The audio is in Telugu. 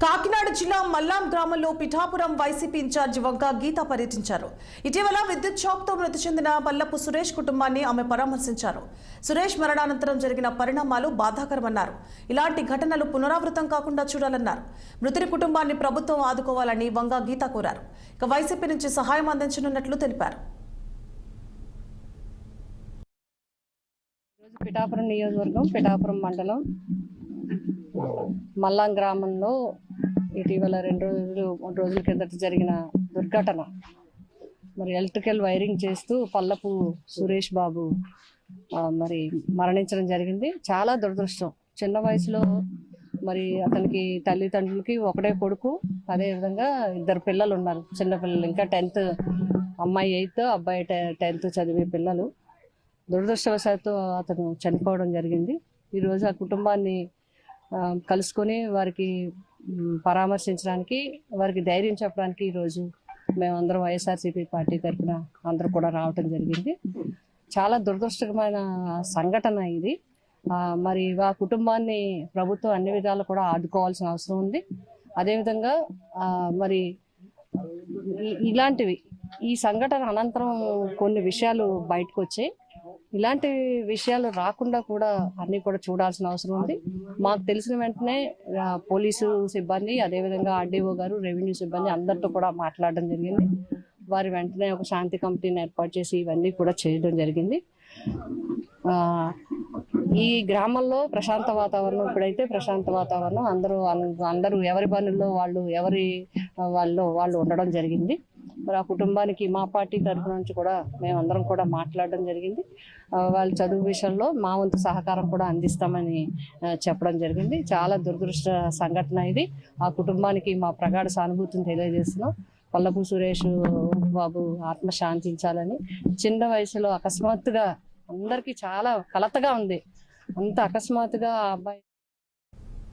కాకినాడ జిల్లా మల్లాం గ్రామంలో పిఠాపురం వైసీపీ ఇన్ఛార్జి వంక గీత పర్యటించారు. ఇటీవల విద్యుత్ షాక్తో మృతి చెందిన పల్లపు సురేష్ కుటుంబాన్ని ఆమె పరామర్శించారు. సురేష్ మరణానంతరం జరిగిన పరిణామాలు బాధాకరమన్నారు. ఇలాంటి ఘటనలు పునరావృతం కాకుండా చూడాలన్నారు. మృతుడి కుటుంబాన్ని ప్రభుత్వం ఆదుకోవాలని వంక గీత కోరారు. ఇక వైసీపీ నుంచి సహాయం అందించనున్నట్లు తెలిపారు. పిఠాపురం నియోజకవర్గం పిఠాపురం మండలం మల్లాం గ్రామంలో ఇటీవల 2 రోజుల కిందట జరిగిన దుర్ఘటన. మరి ఎలక్ట్రికల్ వైరింగ్ చేస్తూ పల్లపు సురేష్ బాబు మరి మరణించడం జరిగింది. చాలా దురదృష్టం. చిన్న వయసులో మరి అతనికి తల్లిదండ్రులకి ఒకటే కొడుకు, అదేవిధంగా 2 పిల్లలు ఉన్నారు. చిన్న పిల్లలు, ఇంకా 10th, అమ్మాయి 8th, అబ్బాయి 10th చదివే పిల్లలు. దురదృష్టవశాత్తు అతను చనిపోవడం జరిగింది. ఈరోజు ఆ కుటుంబాన్ని కలుసుకొని వారికి పరామర్శించడానికి, వారికి ధైర్యం చెప్పడానికి ఈరోజు మేమందరం వైఎస్ఆర్సీపీ పార్టీ తరఫున అందరూ కూడా రావటం జరిగింది. చాలా దురదృష్టకరమైన సంఘటన ఇది. మరి ఆ కుటుంబాన్ని ప్రభుత్వం అన్ని విధాలు కూడా ఆదుకోవాల్సిన అవసరం ఉంది. అదేవిధంగా మరి ఇలాంటివి ఈ సంఘటన అనంతరం కొన్ని విషయాలు బయటకు వచ్చాయి. ఇలాంటి విషయాలు రాకుండా కూడా అన్ని కూడా చూడాల్సిన అవసరం ఉంది. మాకు తెలిసిన వెంటనే పోలీసు సిబ్బంది, అదేవిధంగా ఆర్డీఓ గారు, రెవెన్యూ సిబ్బంది అందరితో కూడా మాట్లాడడం జరిగింది. వారి వెంటనే ఒక శాంతి కమిటీని ఏర్పాటు చేసి ఇవన్నీ కూడా చేయడం జరిగింది. ఈ గ్రామంలో ప్రశాంత వాతావరణం, ఇప్పుడైతే ప్రశాంత వాతావరణం. అందరూ ఎవరి పనుల్లో వాళ్ళు ఉండడం జరిగింది. మరి ఆ కుటుంబానికి మా పార్టీ తరఫు నుంచి కూడా మేమందరం కూడా మాట్లాడడం జరిగింది. వాళ్ళ చదువు విషయంలో మా వంతు సహకారం కూడా అందిస్తామని చెప్పడం జరిగింది. చాలా దురదృష్ట సంఘటన ఇది. ఆ కుటుంబానికి మా ప్రగాఢ సానుభూతిని తెలియజేస్తున్నాం. పల్లపు సురేష్ బాబు ఆత్మ శాంతించాలని. చిన్న వయసులో అకస్మాత్తుగా అందరికీ చాలా కలతగా ఉంది. అంత అకస్మాత్తుగా ఆ అబ్బాయి